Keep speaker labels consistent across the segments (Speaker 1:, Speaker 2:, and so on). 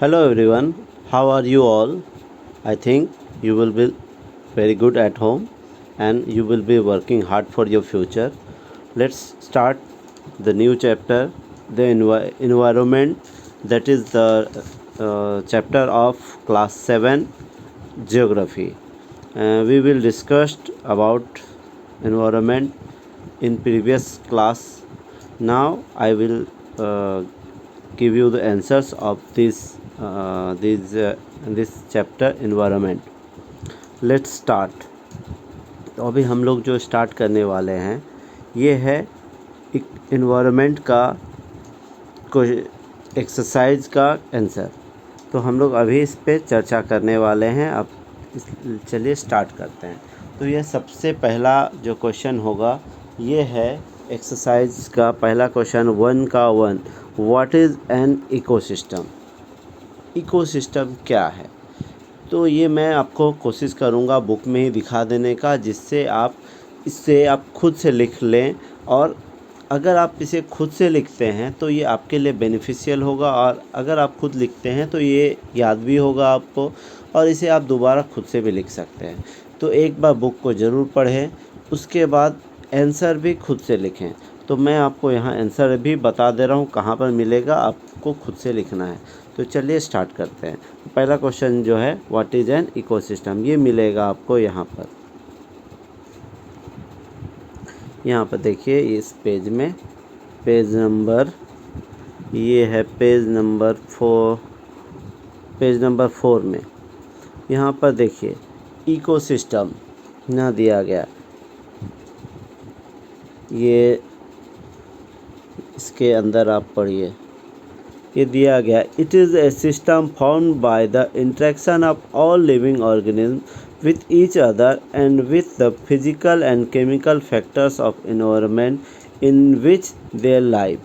Speaker 1: Hello everyone, how are you all? I think you will be very good at home and you will be working hard for your future. Let's start the new chapter, the environment, that is the chapter of class 7 geography. We will discuss about environment in previous class. Now I will give you the answers of this chapter environment. Let's start. तो अभी हम लोग जो start करने वाले हैं ये है एक इन्वायरमेंट का कोई एक्सरसाइज का आंसर। तो हम लोग अभी इस पे चर्चा करने वाले हैं। अब चलिए स्टार्ट करते हैं। तो ये सबसे पहला जो क्वेश्चन होगा ये है एक्सरसाइज का पहला question 1 what is an ecosystem. Ecosystem क्या है? तो ये मैं आपको कोशिश करूँगा बुक में ही दिखा देने का, जिससे इससे आप खुद से लिख लें। और अगर आप इसे खुद से लिखते हैं तो ये आपके लिए बेनिफिशियल होगा, और अगर आप खुद लिखते हैं तो ये याद भी होगा आपको, और इसे आप दोबारा खुद से भी लिख सकते हैं। तो एक बार बुक को ज़रूर पढ़ें, उसके बाद आंसर भी खुद से लिखें। तो मैं आपको यहाँ आंसर भी बता दे रहा हूँ कहाँ पर मिलेगा, आपको खुद से लिखना है। तो चलिए स्टार्ट करते हैं। पहला क्वेश्चन जो है व्हाट इज़ एन इकोसिस्टम, ये मिलेगा आपको यहाँ पर देखिए इस पेज में, पेज नंबर ये है पेज नंबर 4 में। यहाँ पर देखिए इकोसिस्टम ना दिया गया, ये इसके अंदर आप पढ़िए, ये दिया गया it is a system found by the interaction of all living organism with each other and with the physical and chemical factors of environment in which they live,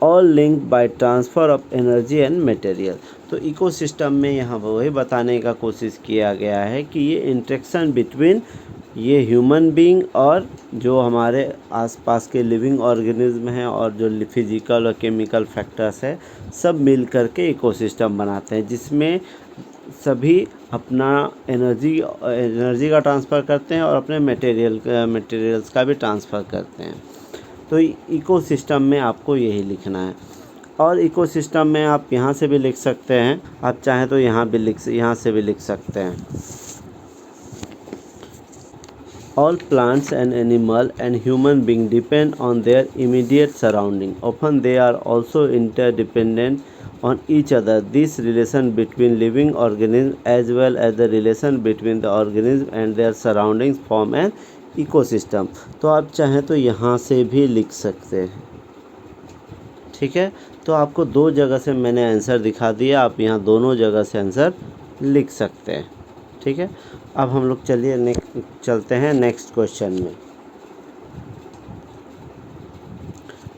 Speaker 1: all linked by transfer of energy and material। तो ecosystem में यहाँ वही बताने का कोशिश किया गया है कि ये इंटरेक्शन बिटवीन ये ह्यूमन बीइंग और जो हमारे आसपास के लिविंग ऑर्गेनिज्म हैं और जो फिजिकल और केमिकल फैक्टर्स है, सब मिल करके इकोसिस्टम बनाते हैं, जिसमें सभी अपना एनर्जी का ट्रांसफ़र करते हैं और अपने मटेरियल्स का भी ट्रांसफ़र करते हैं। तो इकोसिस्टम में आपको यही लिखना है। और इकोसिस्टम में आप यहाँ से भी लिख सकते हैं, आप चाहें तो यहाँ से भी लिख सकते हैं। All plants and animal and human being depend on their immediate surrounding. Often they are also interdependent on each other. This relation between living organisms as well as the relation between the organism and their surroundings form an ecosystem। तो आप चाहें तो यहाँ से भी लिख सकते हैं, ठीक है। तो आपको दो जगह से मैंने आंसर दिखा दिया, आप यहाँ दोनों जगह से आंसर लिख सकते हैं, ठीक है। अब हम लोग चलिए चलते हैं नेक्स्ट क्वेश्चन में।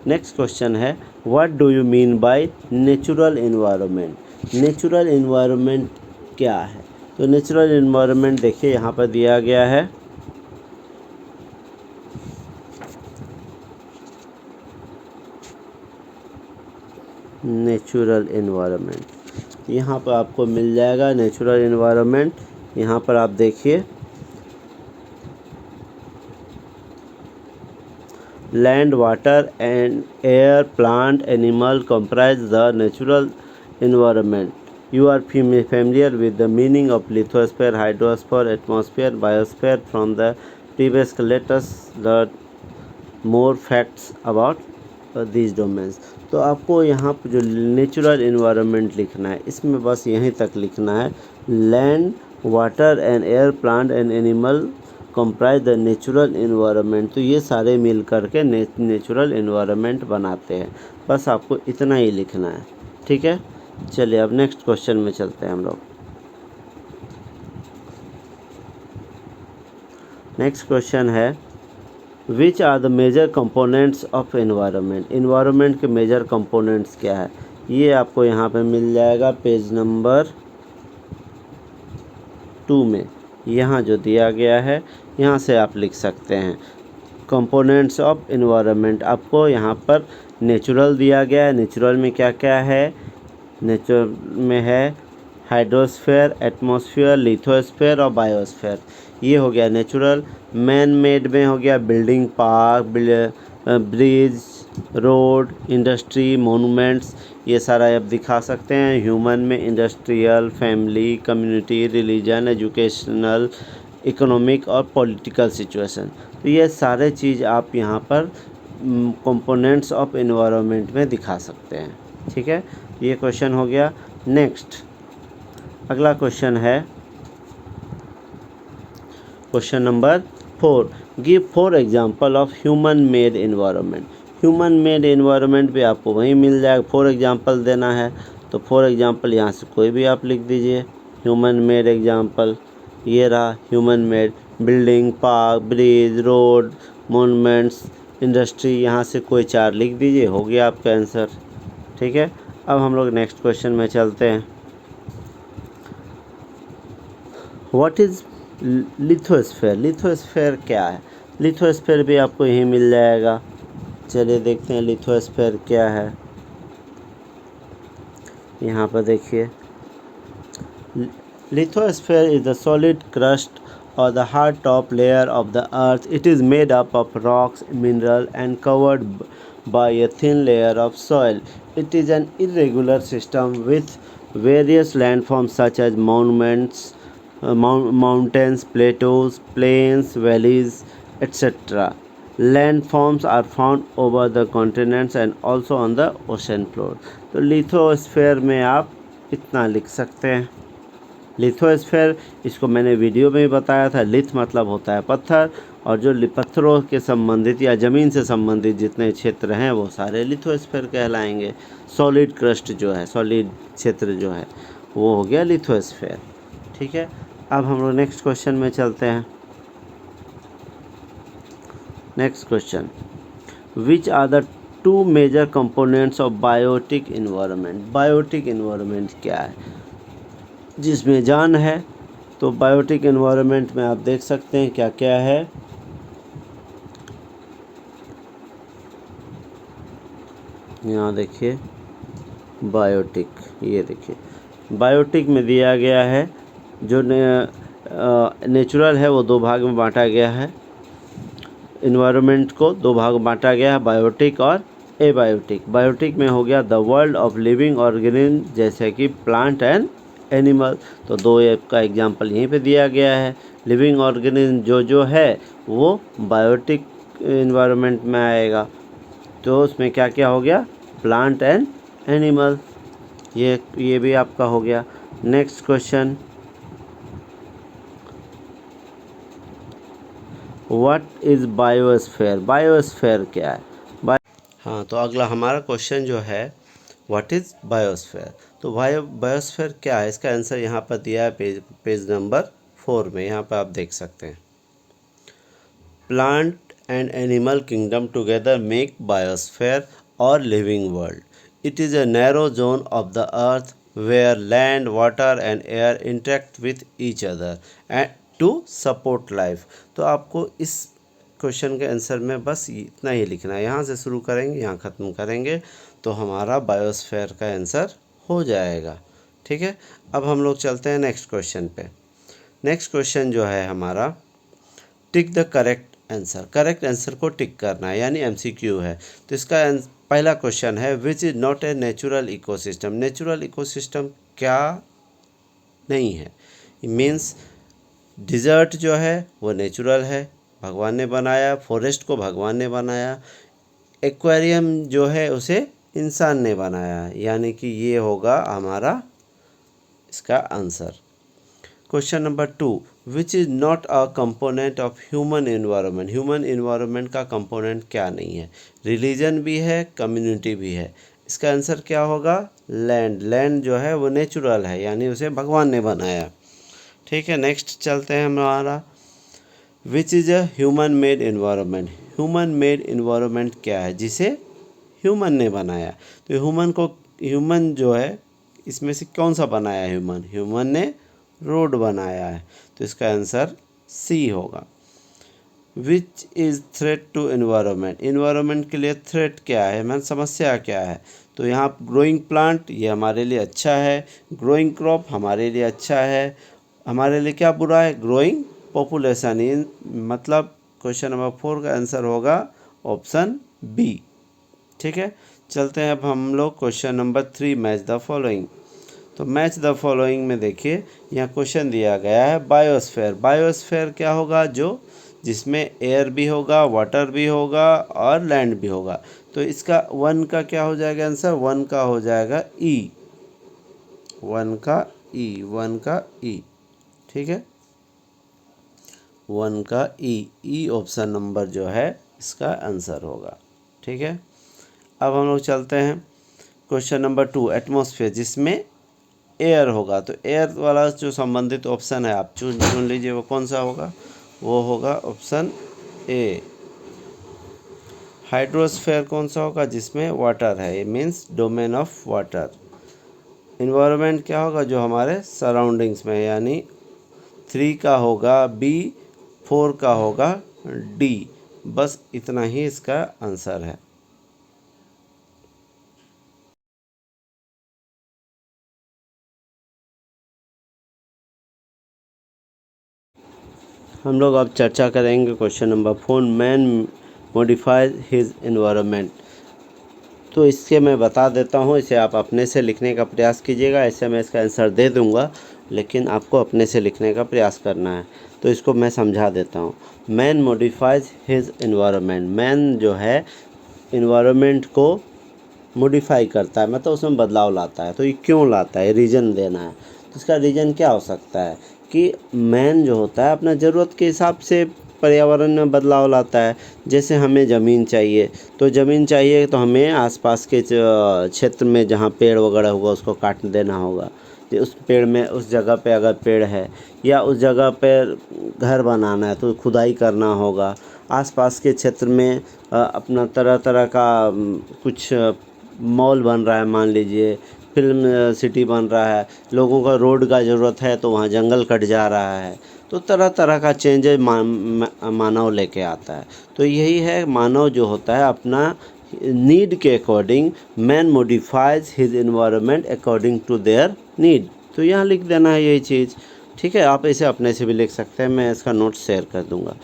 Speaker 1: नेक्स्ट क्वेश्चन है what do you mean by natural environment. Natural environment क्या है? तो नेचुरल एनवायरनमेंट देखिए यहाँ पर दिया गया है, नेचुरल एनवायरनमेंट यहाँ पर आपको मिल जाएगा। नेचुरल एनवायरनमेंट यहाँ पर आप देखिए, land, water and air, plant, animal comprise the natural environment. You are familiar with the meaning of lithosphere, hydrosphere, atmosphere, biosphere from the previous. Let us learn more facts about these domains। तो आपको यहाँ पर जो natural environment लिखना है, इसमें बस यहीं तक लिखना है, land, water and air, plant and animal comprise the natural environment. तो ये सारे मिल करके नेचुरल इन्वायरमेंट बनाते हैं। बस आपको इतना ही लिखना है, ठीक है। चलिए अब नेक्स्ट क्वेश्चन में चलते हैं हम लोग। नेक्स्ट क्वेश्चन है which are the major components of environment. Environment के मेजर कंपोनेंट्स क्या है? ये आपको यहाँ पे मिल जाएगा पेज नंबर 2 में। यहाँ जो दिया गया है यहाँ से आप लिख सकते हैं कंपोनेंट्स ऑफ एनवायरनमेंट। आपको यहाँ पर नेचुरल दिया गया है, नेचुरल में क्या क्या है, नेचर में है हाइड्रोस्फीयर, एटमॉस्फेयर, लिथोस्फीयर और बायोस्फीयर। ये हो गया नेचुरल। मैन मेड में हो गया building, park, bridge, road, industry, monuments, ये सारा आप दिखा सकते हैं। ह्यूमन में industrial, family, community, religion, educational, economic और पॉलिटिकल सिचुएशन। तो ये सारे चीज़ आप यहाँ पर कंपोनेंट्स ऑफ एनवायरनमेंट में दिखा सकते हैं। ठीक है, ये क्वेश्चन हो गया। नेक्स्ट अगला क्वेश्चन है question number 4। Give 4 example of human made environment. Human made environment भी आपको वहीं मिल जाएगा। 4 एग्जाम्पल देना है तो 4 एग्जाम्पल यहाँ से कोई भी आप लिख दीजिए। ह्यूमन मेड एग्जाम्पल ये रहा, human made building, park, bridge, road, monuments, industry, यहाँ से कोई 4 लिख दीजिए, हो गया आपका आंसर। ठीक है, अब हम लोग नेक्स्ट क्वेश्चन में चलते हैं। What is lithosphere? लिथोस्फीयर क्या है? लिथोस्फीयर भी आपको यहीं मिल जाएगा। चलिए देखते हैं लिथोस्फीयर क्या है। यहाँ पर देखिए, lithosphere is the solid crust or the hard top layer of the earth. It is made up of rocks, mineral and covered by a thin layer of soil. It is an irregular system with various landforms such as monuments, mountains, plateaus, plains, valleys, etc. Landforms are found over the continents and also on the ocean floor. तो lithosphere में आप इतना लिख सकते हैं। Lithosphere, इसको मैंने video में भी बताया था। लिथ मतलब होता है पत्थर, और जो पत्थरों के संबंधित या ज़मीन से संबंधित जितने क्षेत्र हैं वो सारे लिथोस्फीयर कहलाएंगे। सॉलिड क्रस्ट जो है, सॉलिड क्षेत्र जो है, वो हो गया लिथोस्फीयर। ठीक है, अब हम लोग नेक्स्ट क्वेश्चन में चलते हैं। Next question, which are the 2 major components of biotic environment? Biotic environment क्या है? जिसमें जान है। तो बायोटिक एनवायरनमेंट में आप देख सकते हैं क्या क्या है। यहाँ देखिए बायोटिक, ये देखिए बायोटिक में दिया गया है। जो नेचुरल है वो 2 भाग में बांटा गया है। इन्वायरमेंट को 2 भाग में बांटा गया है, बायोटिक और एबायोटिक। बायोटिक में हो गया the world of living organism, जैसे कि प्लांट एंड एनिमल। तो 2 का एग्जांपल यहीं पे दिया गया है। लिविंग ऑर्गेनिज्म जो है वो बायोटिक इन्वायरमेंट में आएगा। तो उसमें क्या क्या हो गया? Plant and animal. ये भी आपका हो गया। Next question, what is biosphere? Biosphere क्या है? हाँ, तो अगला हमारा क्वेश्चन जो है व्हाट इज़ बायोस्फीयर। तो बायोस्फीयर क्या है, इसका आंसर यहाँ पर दिया है पेज नंबर 4 में। यहाँ पर आप देख सकते हैं, plant and animal kingdom together make biosphere और living world. It is a narrow zone of the earth where land, water and air interact with each other and to support life. तो आपको इस क्वेश्चन के answer में बस इतना ही लिखना है। यहाँ से शुरू करेंगे, यहाँ ख़त्म करेंगे, तो हमारा बायोस्फीयर का आंसर हो जाएगा। ठीक है, अब हम लोग चलते हैं नेक्स्ट क्वेश्चन पे। नेक्स्ट क्वेश्चन जो है हमारा, tick the correct answer. Correct answer को टिक करना है, यानी एमसीक्यू है। तो इसका पहला क्वेश्चन है, which is not a natural ecosystem. Natural ecosystem क्या नहीं है? मीन्स डिज़र्ट जो है वो नेचुरल है, भगवान ने बनाया। फॉरेस्ट को भगवान ने बनाया। एक्वेरियम जो है उसे इंसान ने बनाया, यानी कि ये होगा हमारा इसका answer. Question number 2, which is not a component of human environment. Human environment का कंपोनेंट क्या नहीं है? रिलीजन भी है, कम्युनिटी भी है। इसका आंसर क्या होगा? लैंड। लैंड जो है वो नेचुरल है, यानी उसे भगवान ने बनाया। ठीक है, नेक्स्ट चलते हैं हमारा, which is a human made environment. Human made environment क्या है? जिसे ह्यूमन ने बनाया। तो ह्यूमन जो है इसमें से कौन सा बनाया है? ह्यूमन ने रोड बनाया है। तो इसका आंसर सी होगा। Which is threat to environment. Environment के लिए थ्रेट क्या है, मतलब समस्या क्या है? तो यहाँ ग्रोइंग प्लांट ये हमारे लिए अच्छा है, ग्रोइंग क्रॉप हमारे लिए अच्छा है, हमारे लिए क्या बुरा है, ग्रोइंग पॉपुलेशन। इन मतलब क्वेश्चन नंबर 4 का आंसर होगा ऑप्शन बी। ठीक है, चलते हैं अब हम लोग question number 3, match the following. तो मैच द फॉलोइंग में देखिए यहाँ क्वेश्चन दिया गया है बायोस्फीयर। बायोस्फीयर क्या होगा, जो जिसमें एयर भी होगा, वाटर भी होगा और लैंड भी होगा। तो इसका 1 का क्या हो जाएगा आंसर, 1 का हो जाएगा ई, 1 का ई, 1 का ई। ठीक है, 1 का ई ऑप्शन नंबर जो है इसका आंसर होगा। ठीक है, अब हम लोग चलते हैं क्वेश्चन नंबर 2, एटमॉस्फेयर, जिसमें एयर होगा। तो एयर वाला जो संबंधित ऑप्शन है आप चुन लीजिए, वो कौन सा होगा, वो होगा ऑप्शन ए। हाइड्रोस्फेयर कौन सा होगा, जिसमें वाटर है, ये means domain of water. Environment क्या होगा, जो हमारे सराउंडिंग्स में, यानी 3 का होगा बी, 4 का होगा डी। बस इतना ही इसका आंसर है। हम लोग अब चर्चा करेंगे question number 4, man modifies his environment. तो इससे मैं बता देता हूँ, इसे आप अपने से लिखने का प्रयास कीजिएगा। ऐसे मैं इसका आंसर दे दूँगा, लेकिन आपको अपने से लिखने का प्रयास करना है। तो इसको मैं समझा देता हूँ। Man modifies his environment, man जो है एनवायरनमेंट को मॉडिफाई करता है, मतलब उसमें बदलाव लाता है। तो ये क्यों लाता है, रीज़न देना है। तो इसका रीज़न क्या हो सकता है कि मैन जो होता है अपना ज़रूरत के हिसाब से पर्यावरण में बदलाव लाता है। जैसे हमें ज़मीन चाहिए, तो ज़मीन चाहिए तो हमें आसपास के क्षेत्र में जहाँ पेड़ वगैरह होगा उसको काट देना होगा। उस पेड़ में, उस जगह पे अगर पेड़ है या उस जगह पर घर बनाना है तो खुदाई करना होगा। आसपास के क्षेत्र में अपना तरह तरह का कुछ मॉल बन रहा है, मान लीजिए फिल्म सिटी बन रहा है, लोगों का रोड का ज़रूरत है तो वहाँ जंगल कट जा रहा है। तो तरह तरह का चेंजेस मानव लेके आता है। तो यही है, मानव जो होता है अपना नीड के according, man modifies his environment according to their need. तो यहाँ लिख देना है यही चीज़। ठीक है, आप इसे अपने से भी लिख सकते हैं, मैं इसका नोट शेयर कर दूँगा।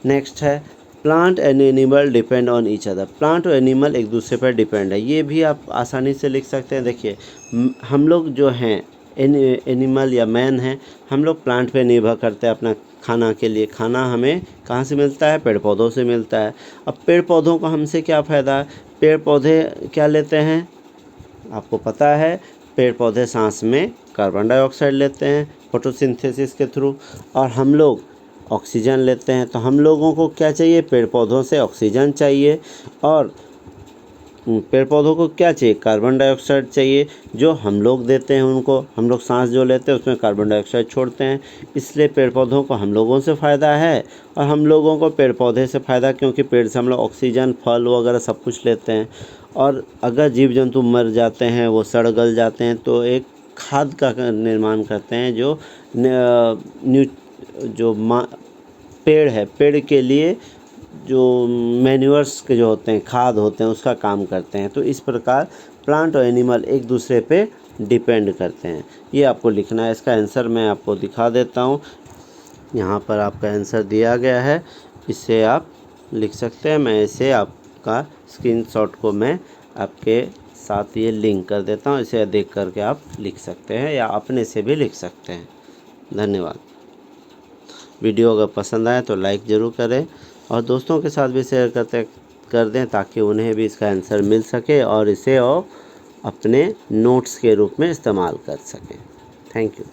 Speaker 1: नेक्स्ट है plant and animal depend on each other. Plant और एनिमल एक दूसरे पर डिपेंड है, ये भी आप आसानी से लिख सकते हैं। देखिए हम लोग जो हैं एनिमल या मैन हैं, हम लोग प्लांट पे निर्भर करते हैं अपना खाना के लिए। खाना हमें कहाँ से मिलता है, पेड़ पौधों से मिलता है। अब पेड़ पौधों का हमसे क्या फ़ायदा है, पेड़ पौधे क्या लेते हैं, आपको पता है, पेड़ पौधे सांस में कार्बन डाइऑक्साइड लेते हैं फोटोसिंथेसिस के थ्रू, और हम लोग ऑक्सीजन लेते हैं। तो हम लोगों को क्या चाहिए, पेड़ पौधों से ऑक्सीजन चाहिए, और पेड़ पौधों को क्या चाहिए, कार्बन डाइऑक्साइड चाहिए, जो हम लोग देते हैं उनको। हम लोग सांस जो लेते हैं उसमें कार्बन डाइऑक्साइड छोड़ते हैं। इसलिए पेड़ पौधों को हम लोगों से फ़ायदा है, और हम लोगों को पेड़ पौधे से फ़ायदा, क्योंकि पेड़ से हम लोग ऑक्सीजन, फल वगैरह सब कुछ लेते हैं। और अगर जीव जंतु मर जाते हैं, वो सड़ गल जाते हैं, तो एक खाद का निर्माण करते हैं, जो पेड़ है, पेड़ के लिए जो मैन्यूअर्स के जो होते हैं, खाद होते हैं, उसका काम करते हैं। तो इस प्रकार प्लांट और एनिमल एक दूसरे पे डिपेंड करते हैं। ये आपको लिखना है। इसका आंसर मैं आपको दिखा देता हूँ, यहाँ पर आपका आंसर दिया गया है, इसे आप लिख सकते हैं। मैं इसे आपका स्क्रीनशॉट को मैं आपके साथ ये लिंक कर देता हूँ, इसे देख करके आप लिख सकते हैं या अपने से भी लिख सकते हैं। धन्यवाद। वीडियो अगर पसंद आए तो लाइक ज़रूर करें, और दोस्तों के साथ भी शेयर कर दें, ताकि उन्हें भी इसका आंसर मिल सके और इसे अपने नोट्स के रूप में इस्तेमाल कर सकें। Thank you.